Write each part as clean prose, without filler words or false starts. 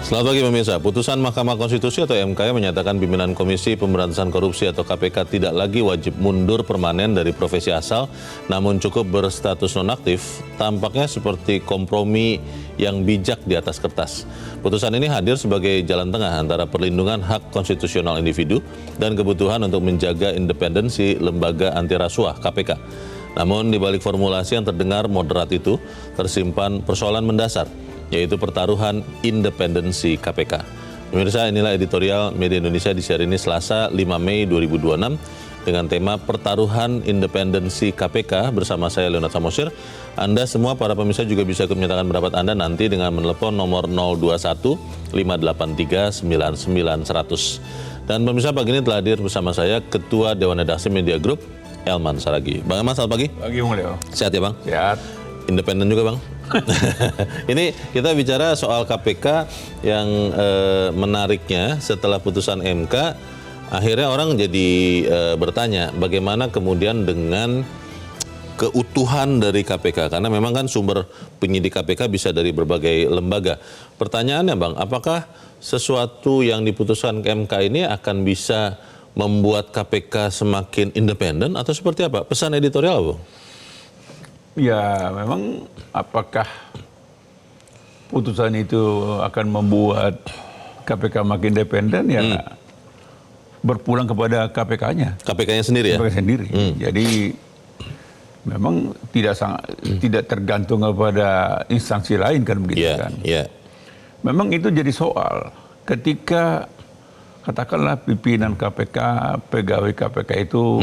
Selamat pagi pemirsa. Putusan Mahkamah Konstitusi atau MK menyatakan pimpinan Komisi Pemberantasan Korupsi atau KPK tidak lagi wajib mundur permanen dari profesi asal, namun cukup berstatus nonaktif, tampaknya seperti kompromi yang bijak di atas kertas. Putusan ini hadir sebagai jalan tengah antara perlindungan hak konstitusional individu dan kebutuhan untuk menjaga independensi lembaga anti rasuah KPK. Namun di balik formulasi yang terdengar moderat itu tersimpan persoalan mendasar, yaitu pertaruhan independensi KPK. Pemirsa, inilah editorial Media Indonesia di siar ini Selasa 5 Mei 2026 dengan tema pertaruhan independensi KPK bersama saya Leonard Samosir. Anda semua para pemirsa juga bisa ikut menyatakan pendapat Anda nanti dengan menelepon nomor 021 583 99 100. Dan pemirsa, pagi ini telah hadir bersama saya Ketua Dewan Redaksi Media Group, Elman Saragih. Bang Elman, selamat pagi. Pagi, Bung Leo. Sehat ya Bang? Sehat. Independen juga Bang? Ini kita bicara soal KPK yang menariknya setelah putusan MK, akhirnya orang jadi bertanya bagaimana kemudian dengan keutuhan dari KPK, karena memang kan sumber penyidik KPK bisa dari berbagai lembaga. Pertanyaannya Bang, apakah sesuatu yang diputuskan ke MK ini akan bisa membuat KPK semakin independen atau seperti apa? Pesan editorial Bang? Ya, memang apakah putusan itu akan membuat KPK makin independen? Ya, berpulang kepada KPK-nya. KPK-nya sendiri ya? KPK sendiri. Jadi memang tidak tergantung kepada instansi lain kan begitu kan? Iya. Memang itu jadi soal ketika katakanlah pimpinan KPK, pegawai KPK itu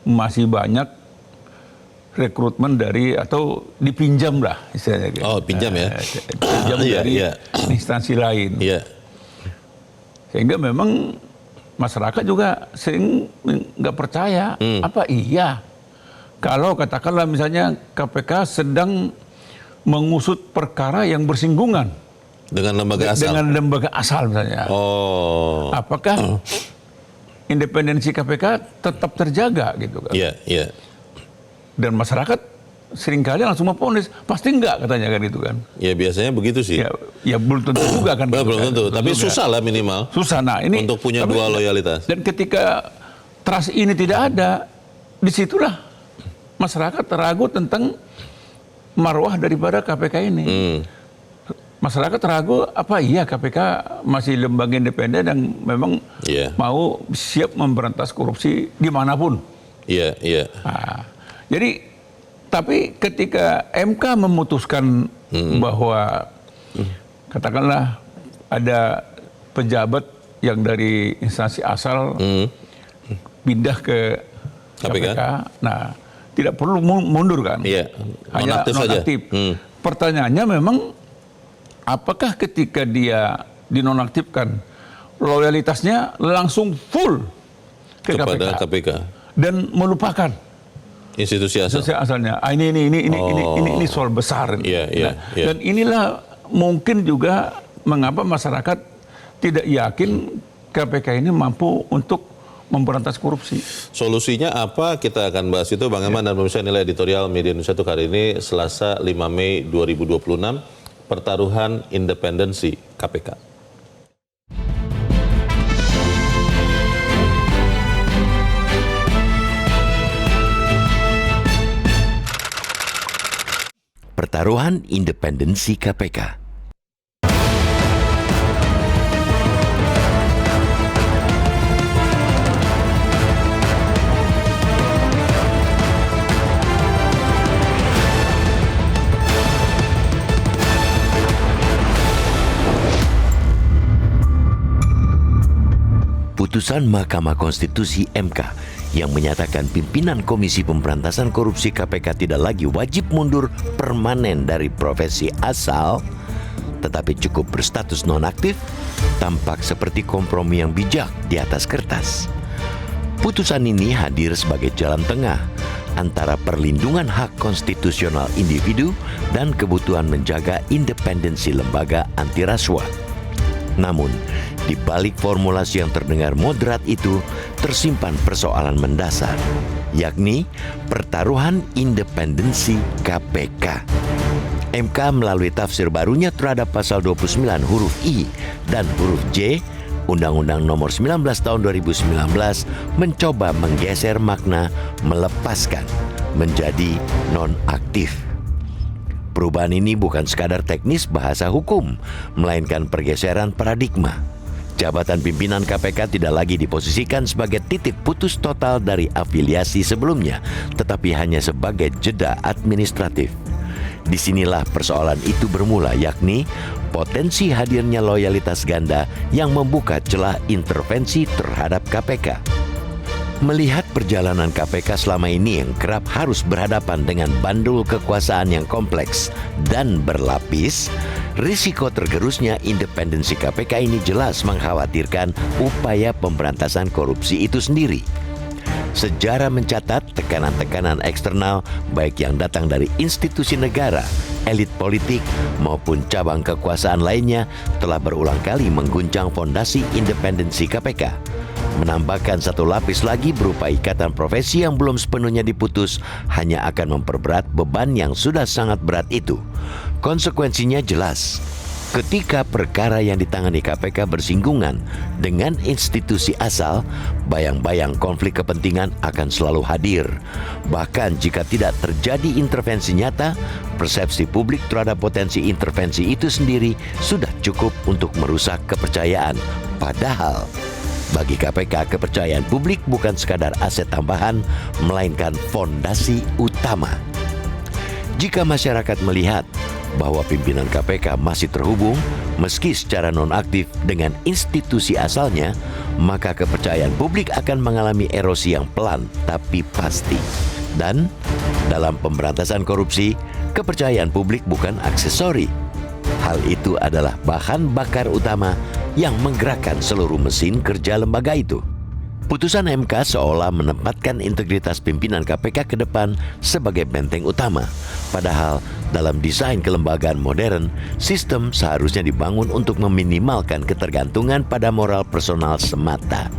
masih banyak rekrutmen dari atau dipinjam lah istilahnya gitu. Oh, pinjam ya? Pinjam dari instansi lain. Iya. Sehingga memang masyarakat juga sering nggak percaya. Apa iya kalau katakanlah misalnya KPK sedang mengusut perkara yang bersinggungan dengan lembaga asal? Dengan lembaga asal misalnya. Oh. Apakah independensi KPK tetap terjaga gitu kan? Iya. Dan masyarakat seringkali langsung memponis, pasti enggak katanya kan itu kan. Ya biasanya begitu sih. Ya belum tentu juga kan. Belum tentu, tapi juga. Susah lah minimal. Susah, nah ini. Untuk punya dua loyalitas. Dan ketika trust ini tidak ada, disitulah masyarakat ragu tentang marwah daripada KPK ini. Masyarakat ragu, apa iya KPK masih lembaga independen yang memang mau siap memberantas korupsi dimanapun. Iya. Nah, jadi, tapi ketika MK memutuskan bahwa katakanlah ada pejabat yang dari instansi asal pindah ke KPK, nah tidak perlu mundur kan? Iya. Hanya nonaktif. Pertanyaannya memang apakah ketika dia dinonaktifkan loyalitasnya langsung full ke kepada KPK dan melupakan institusi asal. Asalnya. Ini soal besar. Iya. Dan inilah mungkin juga mengapa masyarakat tidak yakin KPK ini mampu untuk memberantas korupsi. Solusinya apa? Kita akan bahas itu Bang Elman dan pemirsa. Nilai editorial Media Indonesia untuk hari ini Selasa 5 Mei 2026, pertaruhan independensi KPK. Pertaruhan independensi KPK. Putusan Mahkamah Konstitusi MK yang menyatakan pimpinan Komisi Pemberantasan Korupsi KPK tidak lagi wajib mundur permanen dari profesi asal, tetapi cukup berstatus nonaktif, tampak seperti kompromi yang bijak di atas kertas. Putusan ini hadir sebagai jalan tengah antara perlindungan hak konstitusional individu dan kebutuhan menjaga independensi lembaga anti rasuah. Namun, di balik formulasi yang terdengar moderat itu tersimpan persoalan mendasar, yakni pertaruhan independensi KPK. MK melalui tafsir barunya terhadap pasal 29 huruf I dan huruf J Undang-Undang Nomor 19 Tahun 2019 mencoba menggeser makna melepaskan menjadi nonaktif. Perubahan ini bukan sekadar teknis bahasa hukum, melainkan pergeseran paradigma. Jabatan pimpinan KPK tidak lagi diposisikan sebagai titik putus total dari afiliasi sebelumnya, tetapi hanya sebagai jeda administratif. Disinilah persoalan itu bermula, yakni potensi hadirnya loyalitas ganda yang membuka celah intervensi terhadap KPK. Melihat perjalanan KPK selama ini yang kerap harus berhadapan dengan bandul kekuasaan yang kompleks dan berlapis, risiko tergerusnya independensi KPK ini jelas mengkhawatirkan upaya pemberantasan korupsi itu sendiri. Sejarah mencatat tekanan-tekanan eksternal baik yang datang dari institusi negara, elit politik maupun cabang kekuasaan lainnya telah berulang kali mengguncang fondasi independensi KPK. Menambahkan satu lapis lagi berupa ikatan profesi yang belum sepenuhnya diputus hanya akan memperberat beban yang sudah sangat berat itu. Konsekuensinya jelas. Ketika perkara yang ditangani KPK bersinggungan dengan institusi asal, bayang-bayang konflik kepentingan akan selalu hadir. Bahkan jika tidak terjadi intervensi nyata, persepsi publik terhadap potensi intervensi itu sendiri sudah cukup untuk merusak kepercayaan. Padahal, bagi KPK, kepercayaan publik bukan sekadar aset tambahan, melainkan fondasi utama. Jika masyarakat melihat bahwa pimpinan KPK masih terhubung, meski secara nonaktif dengan institusi asalnya, maka kepercayaan publik akan mengalami erosi yang pelan tapi pasti. Dan dalam pemberantasan korupsi, kepercayaan publik bukan aksesori. Hal itu adalah bahan bakar utama yang menggerakkan seluruh mesin kerja lembaga itu. Putusan MK seolah menempatkan integritas pimpinan KPK ke depan sebagai benteng utama. Padahal dalam desain kelembagaan modern, sistem seharusnya dibangun untuk meminimalkan ketergantungan pada moral personal semata.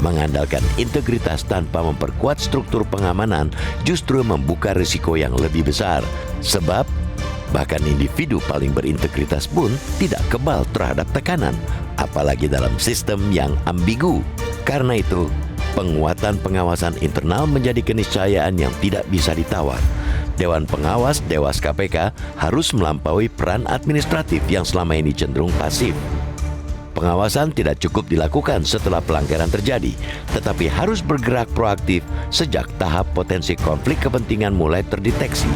Mengandalkan integritas tanpa memperkuat struktur pengamanan justru membuka risiko yang lebih besar. Sebab bahkan individu paling berintegritas pun tidak kebal terhadap tekanan, apalagi dalam sistem yang ambigu. Karena itu, penguatan pengawasan internal menjadi keniscayaan yang tidak bisa ditawar. Dewan Pengawas Dewas KPK harus melampaui peran administratif yang selama ini cenderung pasif. Pengawasan tidak cukup dilakukan setelah pelanggaran terjadi, tetapi harus bergerak proaktif sejak tahap potensi konflik kepentingan mulai terdeteksi.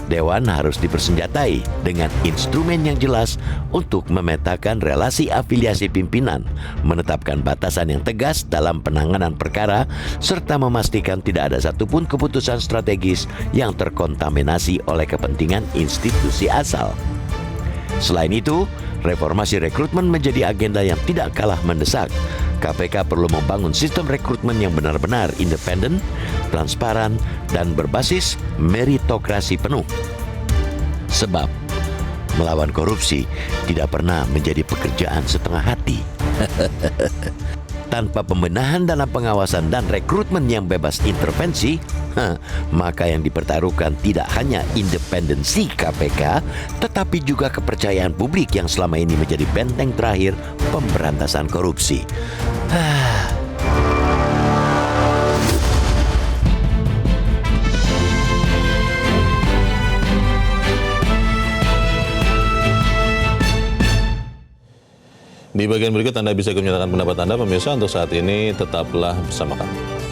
Dewan harus dipersenjatai dengan instrumen yang jelas untuk memetakan relasi afiliasi pimpinan, menetapkan batasan yang tegas dalam penanganan perkara, serta memastikan tidak ada satupun keputusan strategis yang terkontaminasi oleh kepentingan institusi asal. Selain itu, reformasi rekrutmen menjadi agenda yang tidak kalah mendesak. KPK perlu membangun sistem rekrutmen yang benar-benar independen, transparan, dan berbasis meritokrasi penuh. Sebab melawan korupsi tidak pernah menjadi pekerjaan setengah hati. Tanpa pembenahan dalam pengawasan dan rekrutmen yang bebas intervensi, maka yang dipertaruhkan tidak hanya independensi KPK, tetapi juga kepercayaan publik yang selama ini menjadi benteng terakhir pemberantasan korupsi. Di bagian berikut Anda bisa menyatakan pendapat Anda, pemirsa. Untuk saat ini tetaplah bersama kami.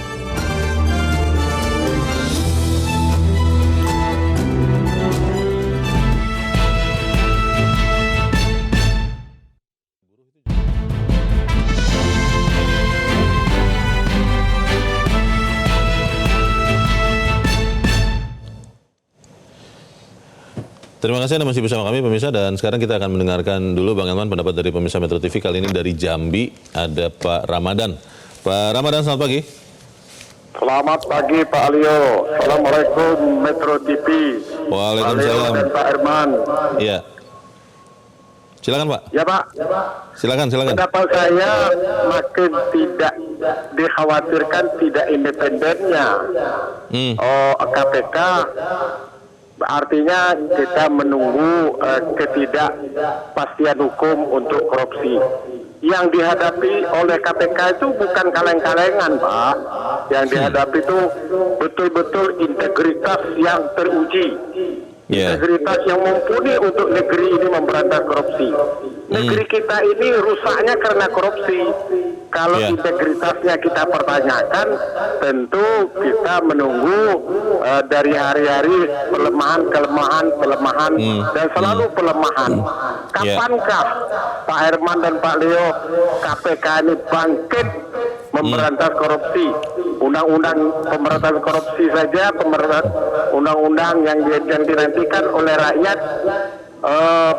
Terima kasih Anda masih bersama kami, pemirsa, dan sekarang kita akan mendengarkan dulu Bang Elman pendapat dari pemirsa Metro TV. Kali ini dari Jambi ada Pak Ramadan. Pak Ramadan, selamat pagi. Selamat pagi Pak Alio. Assalamualaikum Metro TV. Waalaikumsalam. Pak Alio dan Pak Herman. Iya. Silakan Pak. Ya Pak. Silakan. Pendapat saya makin tidak dikhawatirkan tidak independennya KPK. Artinya kita menunggu ketidakpastian hukum untuk korupsi. Yang dihadapi oleh KPK itu bukan kaleng-kalengan, Pak. Yang dihadapi itu betul-betul integritas yang teruji. Integritas yang mumpuni untuk negeri ini memberantas korupsi. Negeri kita ini rusaknya karena korupsi. Kalau integritasnya kita pertanyakan, tentu kita menunggu dari hari-hari pelemahan, dan selalu pelemahan. Kapankah Pak Herman dan Pak Leo KPK ini bangkit memberantas korupsi? Undang-undang pemberantasan korupsi saja, undang-undang yang dinantikan oleh rakyat,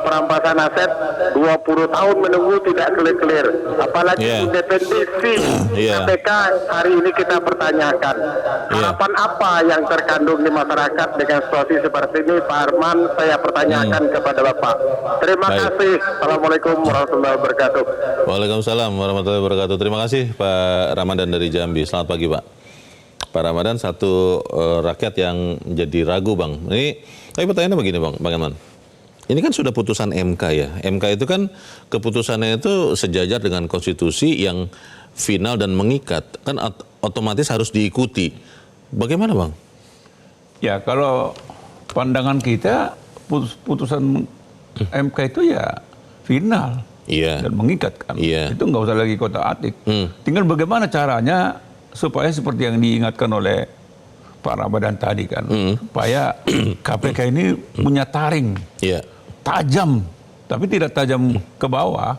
perampasan aset 20 tahun menunggu tidak clear. Apalagi independensi KPK hari ini kita pertanyakan. Harapan apa yang terkandung di masyarakat dengan situasi seperti ini, Pak Arman? Saya pertanyakan kepada Bapak. Terima kasih. Assalamualaikum warahmatullahi wabarakatuh. Waalaikumsalam warahmatullahi wabarakatuh. Terima kasih Pak Ramadan dari Jambi. Selamat pagi Pak. Pak Ramadan, satu rakyat yang jadi ragu Bang. Tapi pertanyaannya begini Bang Herman. Ini kan sudah putusan MK ya. MK itu kan keputusannya itu sejajar dengan konstitusi yang final dan mengikat. Kan otomatis harus diikuti. Bagaimana Bang? Ya kalau pandangan kita putusan MK itu ya final dan mengikat kan. Itu nggak usah lagi kotak-atik. Tinggal bagaimana caranya supaya seperti yang diingatkan oleh Pak Ramadan tadi kan. Supaya KPK ini punya taring. Tajam, tapi tidak tajam ke bawah,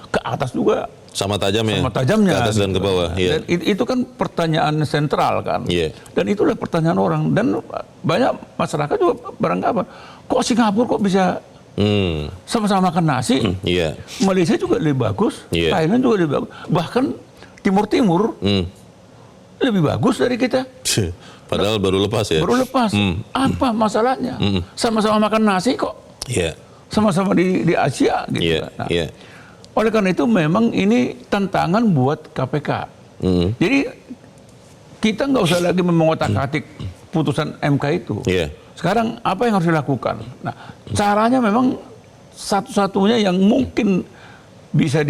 ke atas juga sama tajamnya, ke atas dan ke bawah. Dan itu kan pertanyaan sentral kan, dan itulah pertanyaan orang, dan banyak masyarakat juga beranggapan, kok Singapura kok bisa sama-sama makan nasi, Malaysia juga lebih bagus, Thailand juga lebih bagus, bahkan Timur lebih bagus dari kita. Padahal baru lepas ya. Baru lepas. Apa masalahnya? Sama-sama makan nasi kok. Sama-sama di Asia gitu. Oleh karena itu memang ini tantangan buat KPK. Jadi kita nggak usah lagi mengotak-atik putusan MK itu. Sekarang apa yang harus dilakukan? Nah, caranya memang satu-satunya yang mungkin bisa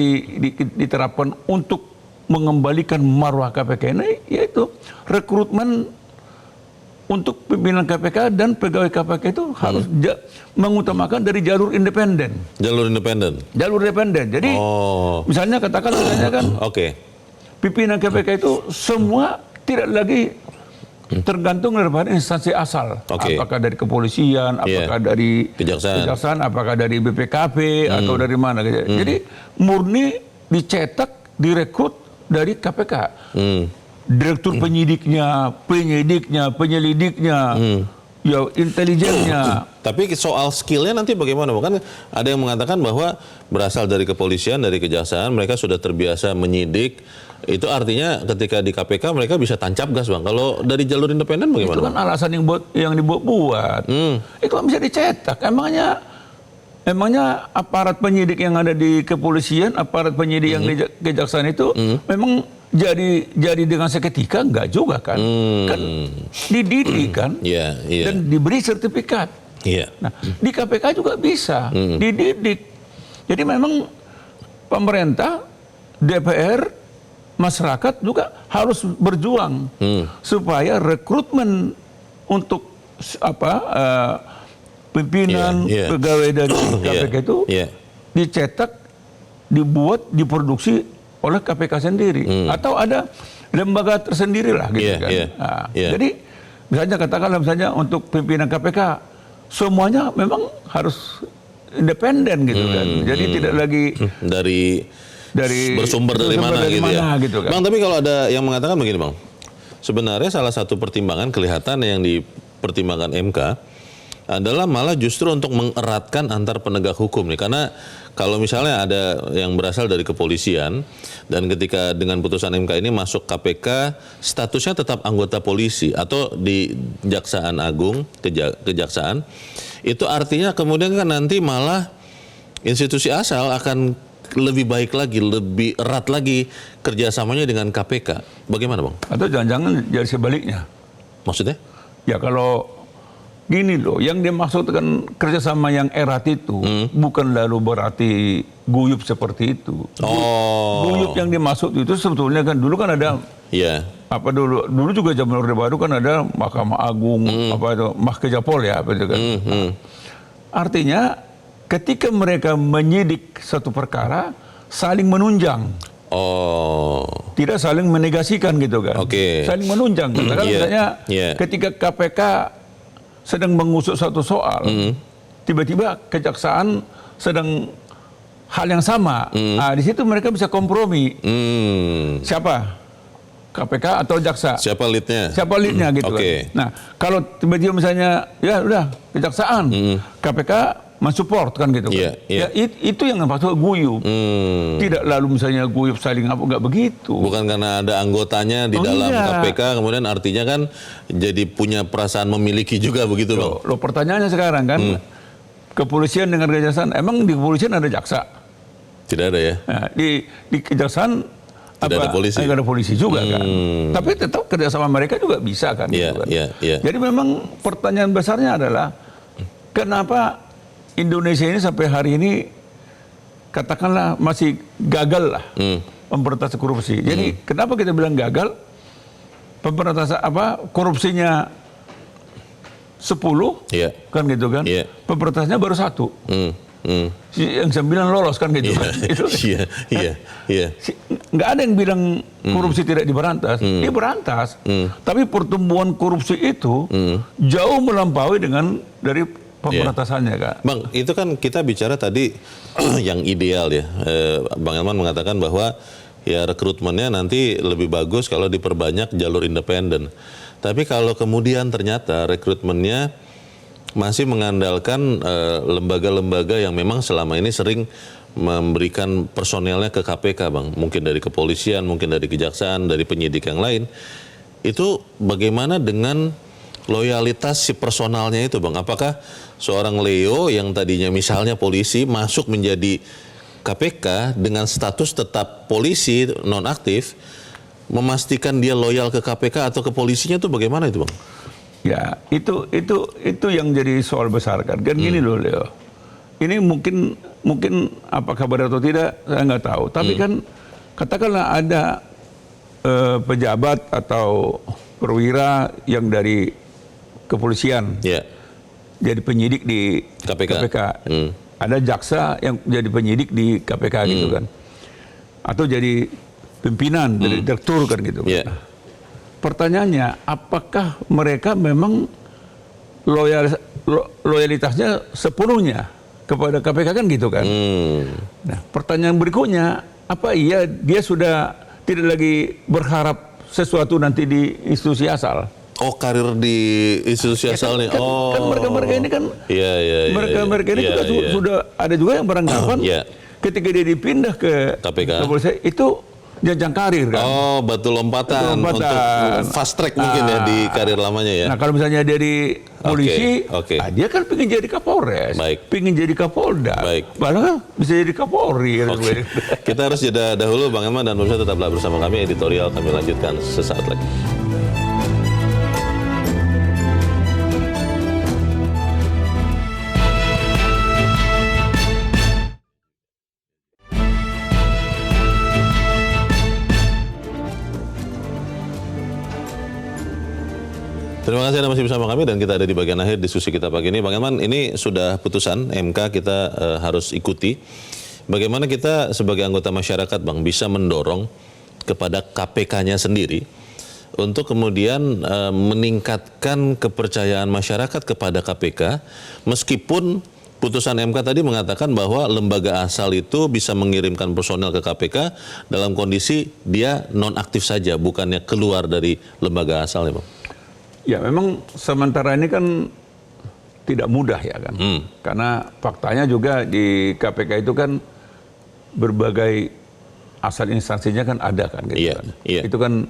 diterapkan untuk mengembalikan marwah KPK ini yaitu rekrutmen untuk pimpinan KPK dan pegawai KPK itu harus mengutamakan dari jalur independen. Jalur independen. Jadi misalnya katakan kan pimpinan KPK itu semua tidak lagi tergantung daripada instansi asal. Apakah dari kepolisian, apakah dari kejaksaan, apakah dari BPKP atau dari mana. Jadi murni dicetak, direkrut dari KPK. Direktur penyidiknya, penyelidiknya, ya intelijennya. Tapi soal skillnya nanti bagaimana? Kan ada yang mengatakan bahwa berasal dari kepolisian, dari kejaksaan, mereka sudah terbiasa menyidik. Itu artinya ketika di KPK mereka bisa tancap gas Bang. Kalau dari jalur independen bagaimana? Itu kan alasan yang dibuat. Itu kan bisa dicetak. Emangnya aparat penyidik yang ada di kepolisian, aparat penyidik yang di kejaksaan itu memang jadi dengan seketika? Enggak juga kan. Kan dididik kan, dan diberi sertifikat. Nah, di KPK juga bisa dididik. Jadi memang pemerintah, DPR, masyarakat juga harus berjuang supaya rekrutmen untuk pimpinan pegawai dari KPK itu dicetak, dibuat, diproduksi oleh KPK sendiri, atau ada lembaga tersendiri lah gitu kan. Jadi misalnya katakanlah untuk pimpinan KPK semuanya memang harus independen gitu kan. Jadi tidak lagi dari bersumber dari mana gitu ya. Kan. Bang, tapi kalau ada yang mengatakan begini Bang, sebenarnya salah satu pertimbangan kelihatan yang dipertimbangkan MK adalah malah justru untuk mengeratkan antar penegak hukum nih, karena kalau misalnya ada yang berasal dari kepolisian dan ketika dengan putusan MK ini masuk KPK, statusnya tetap anggota polisi atau di Kejaksaan Agung, kejaksaan, itu artinya kemudian kan nanti malah institusi asal akan lebih baik lagi, lebih erat lagi kerjasamanya dengan KPK. Bagaimana Bang? Atau jangan-jangan jadi sebaliknya. Maksudnya? Ya kalau gini loh, yang dimaksud dengan kerjasama yang erat itu bukan lalu berarti guyup seperti itu. Guyup yang dimaksud itu sebetulnya kan dulu kan ada Iya. apa dulu juga zaman Orde Baru kan ada Mahkamah Agung, apa itu Mahkejapol ya, apa itu kan. Artinya ketika mereka menyidik satu perkara saling menunjang. Tidak saling menegasikan gitu kan. Oke. Saling menunjang. Katakan misalnya ketika KPK sedang mengusut satu soal, tiba-tiba kejaksaan sedang hal yang sama. Nah, di situ mereka bisa kompromi. Siapa? KPK atau jaksa? Siapa leadnya? Siapa leadnya gitu kan. Nah, kalau tiba-tiba misalnya ya udah kejaksaan, KPK mensupport kan gitu kan. Ya, itu yang maksud guyup. Tidak lalu misalnya guyup saling apa, nggak begitu. Bukan karena ada anggotanya di dalam KPK kemudian artinya kan jadi punya perasaan memiliki juga begitu Bang. Loh pertanyaannya sekarang kan kepolisian dengan kejaksaan, emang di kepolisian ada jaksa? Tidak ada ya. Nah, di kejaksaan tidak ada polisi. Tidak ada polisi juga kan. Tapi tetap kerjasama mereka juga bisa kan. Gitu kan. Jadi memang pertanyaan besarnya adalah kenapa Indonesia ini sampai hari ini katakanlah masih gagal lah pemberantasan korupsi. Jadi kenapa kita bilang gagal? Pemberantasan korupsinya 10 kan gitu kan. Pemberantasannya baru 1. Yang 9 lolos kan gitu kan. Nggak ada yang bilang korupsi tidak diberantas. Dia berantas. Tapi pertumbuhan korupsi itu jauh melampaui dari pemberantasannya kan. Bang, itu kan kita bicara tadi yang ideal ya. Bang Elman mengatakan bahwa ya rekrutmennya nanti lebih bagus kalau diperbanyak jalur independen. Tapi kalau kemudian ternyata rekrutmennya masih mengandalkan lembaga-lembaga yang memang selama ini sering memberikan personelnya ke KPK, Bang. Mungkin dari kepolisian, mungkin dari kejaksaan, dari penyidik yang lain. Itu bagaimana dengan loyalitas si personalnya itu, Bang? Apakah seorang Leo yang tadinya misalnya polisi masuk menjadi KPK dengan status tetap polisi nonaktif, memastikan dia loyal ke KPK atau ke polisinya itu bagaimana itu, Bang? Ya, itu yang jadi soal besar kan. Kan gini loh, Leo. Ini mungkin apakah benar atau tidak saya nggak tahu. Tapi kan katakanlah ada pejabat atau perwira yang dari kepolisian jadi penyidik di KPK. Ada jaksa yang jadi penyidik di KPK gitu kan. Atau jadi pimpinan dari direktur kan gitu kan. Pertanyaannya, apakah mereka memang loyalitasnya sepenuhnya kepada KPK kan gitu kan? Nah, pertanyaan berikutnya, apa iya dia sudah tidak lagi berharap sesuatu nanti di institusi asal? Oh, karir di institusi asalnya. Kan mereka-mereka ini kan, mereka ini juga sudah ada juga yang beranggapan ketika dia dipindah ke KPK itu jenjang karir kan. Oh, batu lompatan untuk fast track mungkin ya di karir lamanya ya. Nah, kalau misalnya dia di polisi, dia kan pengen jadi Kapolres, pengen jadi Kapolda, padahal bisa jadi Kapolri. Kita harus jeda dahulu, Bang Elman, dan pemirsa tetaplah bersama kami. Editorial kami lanjutkan sesaat lagi. Terima kasih Anda masih bersama kami dan kita ada di bagian akhir diskusi kita pagi ini. Bang Elman, ini sudah putusan MK kita harus ikuti. Bagaimana kita sebagai anggota masyarakat, Bang, bisa mendorong kepada KPK-nya sendiri untuk kemudian meningkatkan kepercayaan masyarakat kepada KPK, meskipun putusan MK tadi mengatakan bahwa lembaga asal itu bisa mengirimkan personel ke KPK dalam kondisi dia nonaktif saja, bukannya keluar dari lembaga asal ya, Bang? Ya, memang sementara ini kan tidak mudah ya kan. Karena faktanya juga di KPK itu kan berbagai asal instansinya kan ada kan gitu kan. Itu kan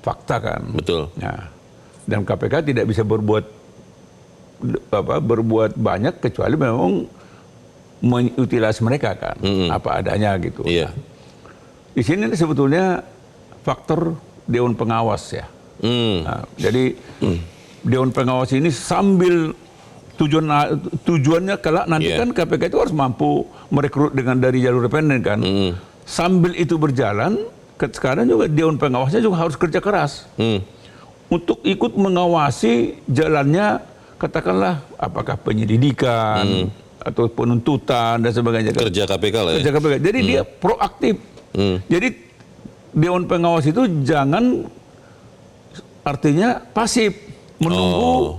fakta kan. Betul. Nah, dan KPK tidak bisa berbuat banyak kecuali memang mengutilisasi mereka kan, apa adanya gitu. Nah, di sini sebetulnya faktor Dewan Pengawas ya. Nah, jadi Dewan Pengawas ini sambil tujuannya kelak nanti Iya. kan KPK itu harus mampu merekrut dengan dari jalur independen kan. Sambil itu berjalan, sekarang juga Dewan Pengawasnya juga harus kerja keras untuk ikut mengawasi jalannya, katakanlah apakah penyelidikan atau penuntutan dan sebagainya. Kan? Kerja KPK lah ya. Kerja KPK. Jadi dia proaktif. Jadi Dewan Pengawas itu jangan artinya pasif menunggu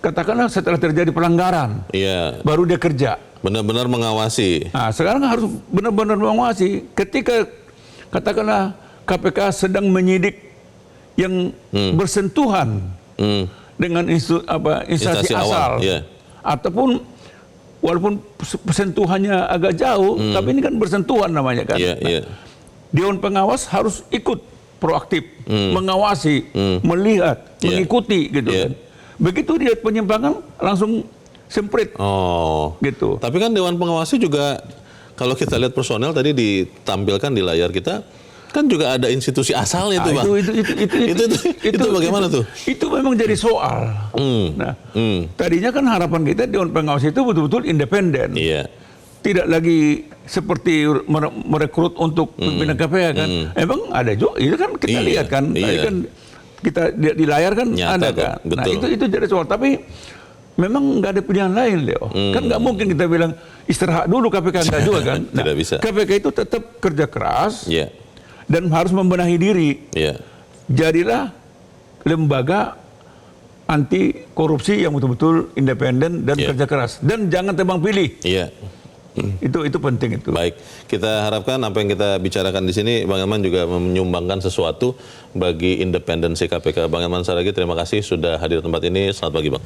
katakanlah setelah terjadi pelanggaran Iya, baru dia kerja. benar-benar mengawasi. Nah, sekarang harus benar-benar mengawasi. Ketika katakanlah KPK sedang menyidik yang bersentuhan dengan instansi Instansi awal, asal, iya. ataupun walaupun sentuhannya agak jauh, tapi ini kan bersentuhan namanya kan. Iya, iya. Dewan Pengawas harus ikut proaktif, mengawasi, melihat, Iya. mengikuti gitu Iya. kan. Begitu dia penyimpangan langsung semprit Oh. gitu. Tapi kan Dewan Pengawasnya juga kalau kita lihat personel tadi ditampilkan di layar kita kan juga ada institusi asalnya tuh, Bang. Itu bagaimana tuh? Itu memang jadi soal. Nah, tadinya kan harapan kita Dewan Pengawas itu betul-betul independen. Iya. Tidak lagi seperti merekrut untuk pimpinan KPK kan. Emang ada juga, itu kan kita Iya, lihat kan. Tadi iya. kan kita di layar kan Nyata ada kok, kan. Nah, betul. itu jadi soal. Tapi memang nggak ada pilihan lain, Leo. Kan nggak mungkin kita bilang istirahat dulu KPK, nggak juga kan. Nah, Tidak bisa. KPK itu tetap kerja keras Iya. dan harus membenahi diri. Iya. Jadilah lembaga anti korupsi yang betul-betul independen dan Iya. kerja keras. Dan jangan tebang pilih. Iya. Itu penting itu. Baik, kita harapkan apa yang kita bicarakan di sini, Bang Elman juga menyumbangkan sesuatu bagi independensi KPK. Bang Elman Saragih, terima kasih sudah hadir di tempat ini. Selamat pagi, Bang.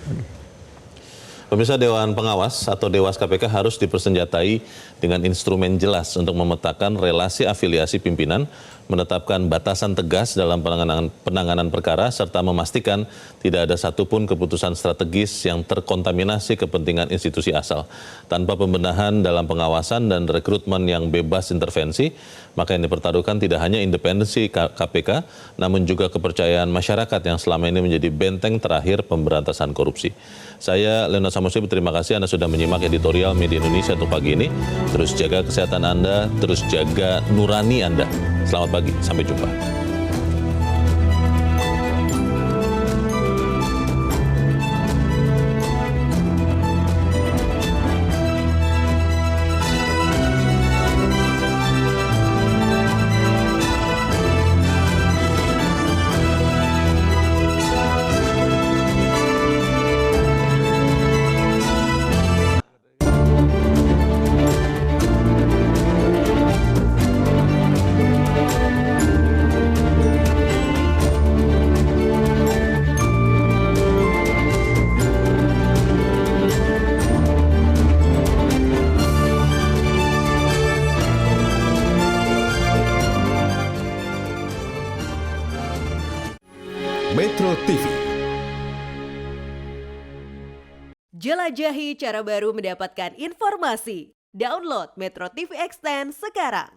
Pemirsa, Dewan Pengawas atau Dewas KPK harus dipersenjatai dengan instrumen jelas untuk memetakan relasi afiliasi pimpinan, menetapkan batasan tegas dalam penanganan perkara, serta memastikan tidak ada satupun keputusan strategis yang terkontaminasi kepentingan institusi asal. Tanpa pembenahan dalam pengawasan dan rekrutmen yang bebas intervensi, maka yang dipertaruhkan tidak hanya independensi KPK, namun juga kepercayaan masyarakat yang selama ini menjadi benteng terakhir pemberantasan korupsi. Saya, Leonard Samosir, terima kasih Anda sudah menyimak editorial Media Indonesia untuk pagi ini. Terus jaga kesehatan Anda, terus jaga nurani Anda. Selamat pagi, sampai jumpa. Metro TV. Jelajahi cara baru mendapatkan informasi. Download Metro TV Extend sekarang.